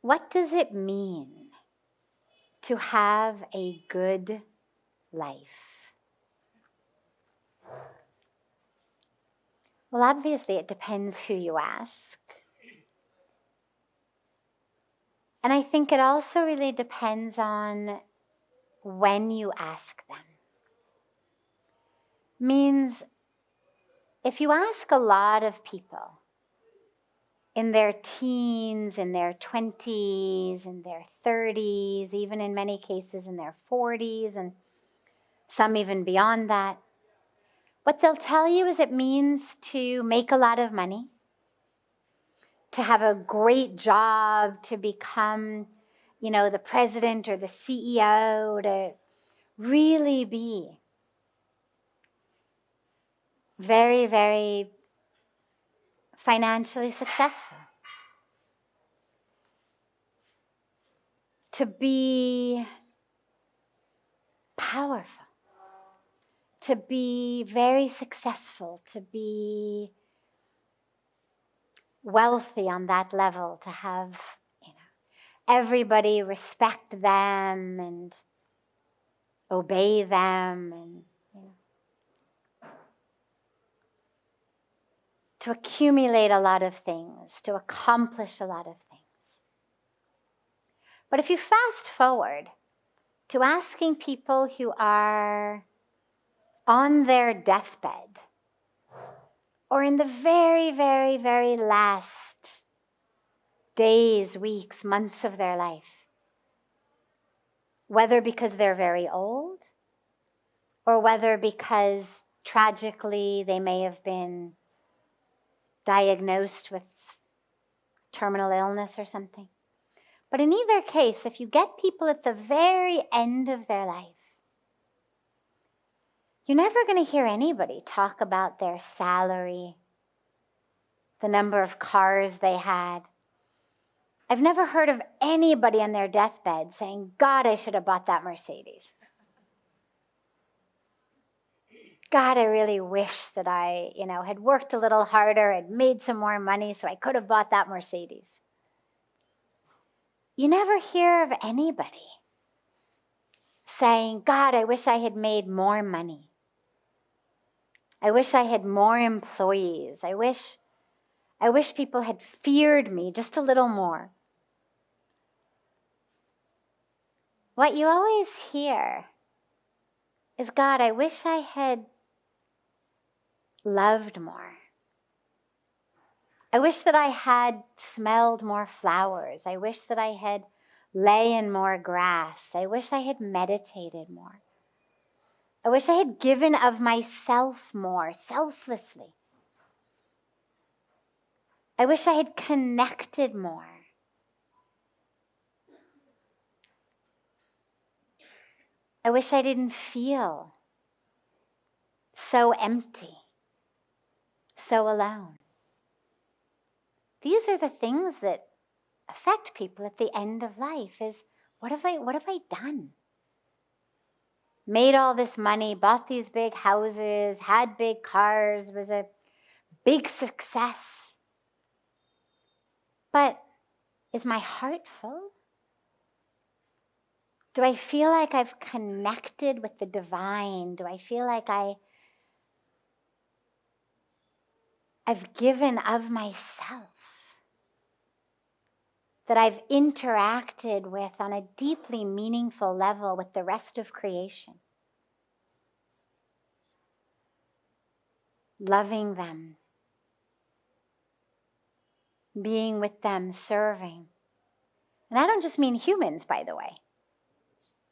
What does it mean to have a good life? Well, obviously it depends who you ask. And I think it also really depends on when you ask them. Means if you ask a lot of people in their teens, in their 20s, in their 30s, even in many cases in their 40s, and some even beyond that, what they'll tell you is it means to make a lot of money, to have a great job, to become, the president or the CEO, to really be very, very financially successful. To be powerful. To be very successful. To be wealthy on that level. To have, everybody respect them and obey them, and to accumulate a lot of things, to accomplish a lot of things. But if you fast forward to asking people who are on their deathbed or in the very, very, very last days, weeks, months of their life, whether because they're very old or whether because tragically they may have been diagnosed with terminal illness or something. But in either case, if you get people at the very end of their life, you're never going to hear anybody talk about their salary, the number of cars they had. I've never heard of anybody on their deathbed saying, God, I should have bought that Mercedes. God, I really wish that I, had worked a little harder, had made some more money so I could have bought that Mercedes. You never hear of anybody saying, God, I wish I had made more money. I wish I had more employees. I wish people had feared me just a little more. What you always hear is, God, I wish I had loved more. I wish that I had smelled more flowers. I wish that I had lay in more grass. I wish I had meditated more. I wish I had given of myself more, selflessly. I wish I had connected more. I wish I didn't feel so empty, so alone. These are the things that affect people at the end of life is, what have I done? Made all this money, bought these big houses, had big cars, was a big success. But is my heart full? Do I feel like I've connected with the divine? Do I feel like I've given of myself? That I've interacted with on a deeply meaningful level with the rest of creation. Loving them. Being with them, serving. And I don't just mean humans, by the way.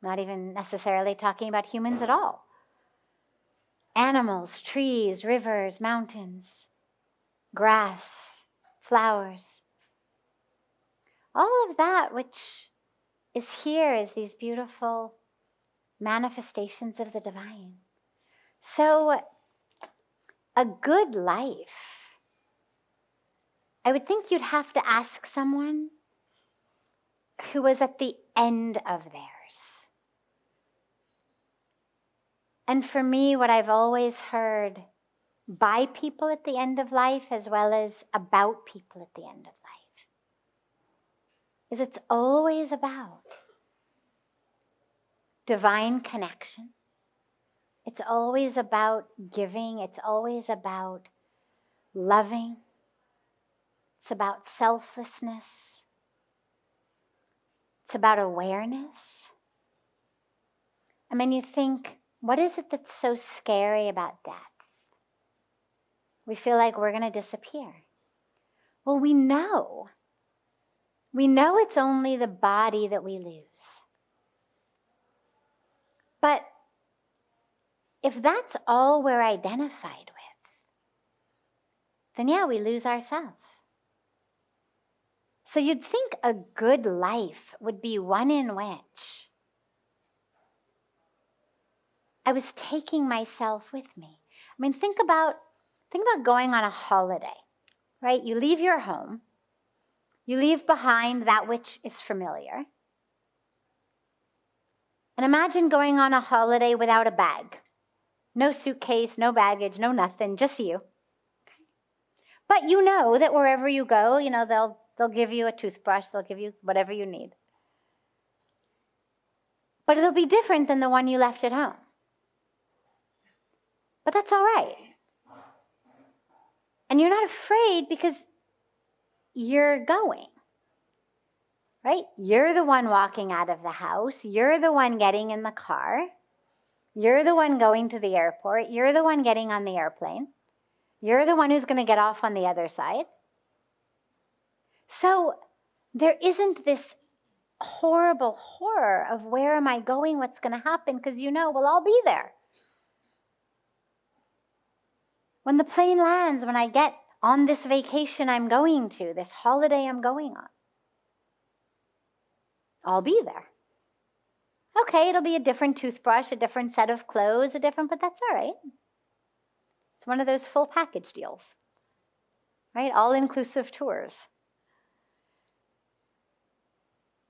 Not even necessarily talking about humans at all. Animals, trees, rivers, mountains, grass, flowers. All of that which is here is these beautiful manifestations of the divine. So a good life, I would think you'd have to ask someone who was at the end of theirs. And for me, what I've always heard by people at the end of life as well as about people at the end of life is it's always about divine connection. It's always about giving. It's always about loving. It's about selflessness. It's about awareness. I mean, you think, what is it that's so scary about death? We feel like we're going to disappear. Well, we know. We know it's only the body that we lose. But if that's all we're identified with, then yeah, we lose ourselves. So you'd think a good life would be one in which I was taking myself with me. I mean, think about going on a holiday, right? You leave your home. You leave behind that which is familiar. And imagine going on a holiday without a bag. No suitcase, no baggage, no nothing, just you. But you know that wherever you go, they'll give you a toothbrush, they'll give you whatever you need. But it'll be different than the one you left at home. But that's all right. And you're not afraid because you're going, right? You're the one walking out of the house. You're the one getting in the car. You're the one going to the airport. You're the one getting on the airplane. You're the one who's going to get off on the other side. So there isn't this horrible horror of where am I going, what's going to happen, because we'll all be there. When the plane lands, when I get on this vacation I'm going to, this holiday I'm going on, I'll be there. Okay, it'll be a different toothbrush, a different set of clothes, but that's all right. It's one of those full package deals, right? All-inclusive tours.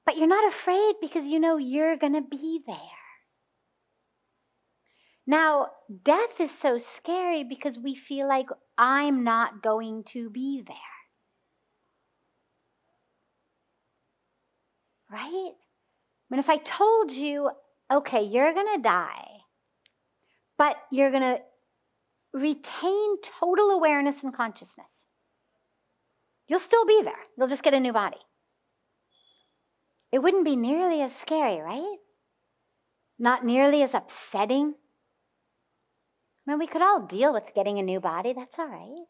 But you're not afraid because you're going to be there. Now, death is so scary because we feel like I'm not going to be there. Right? I mean, if I told you, okay, you're going to die, but you're going to retain total awareness and consciousness. You'll still be there. You'll just get a new body. It wouldn't be nearly as scary, right? Not nearly as upsetting. I mean, we could all deal with getting a new body. That's all right.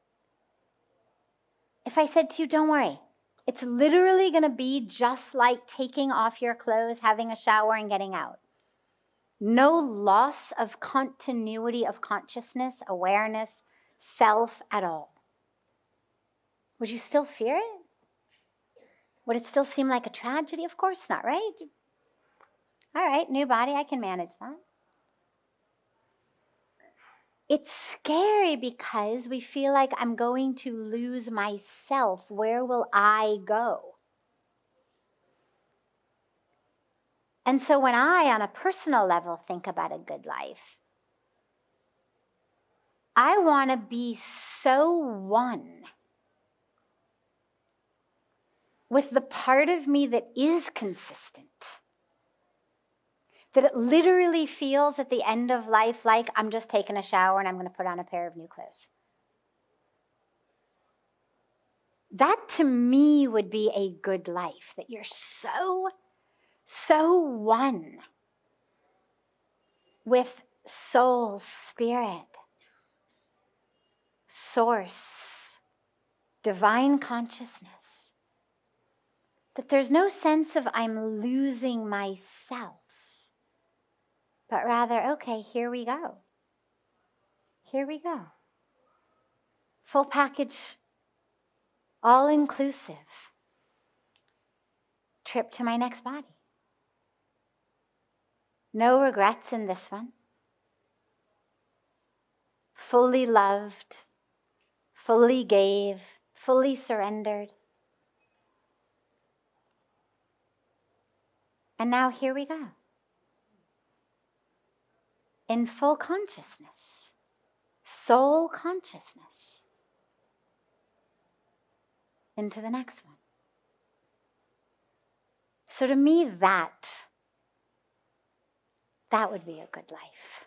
If I said to you, don't worry, it's literally going to be just like taking off your clothes, having a shower, and getting out. No loss of continuity of consciousness, awareness, self at all. Would you still fear it? Would it still seem like a tragedy? Of course not, right? All right, new body, I can manage that. It's scary because we feel like I'm going to lose myself. Where will I go? And so when I, on a personal level, think about a good life, I want to be so one with the part of me that is consistent, that it literally feels at the end of life like I'm just taking a shower and I'm going to put on a pair of new clothes. That to me would be a good life, that you're so one with soul, spirit, source, divine consciousness, that there's no sense of I'm losing myself, but rather, okay, here we go. Here we go. Full package, all-inclusive trip to my next body. No regrets in this one. Fully loved, fully gave, fully surrendered. And now here we go. In full consciousness, soul consciousness, into the next one. So to me, that would be a good life.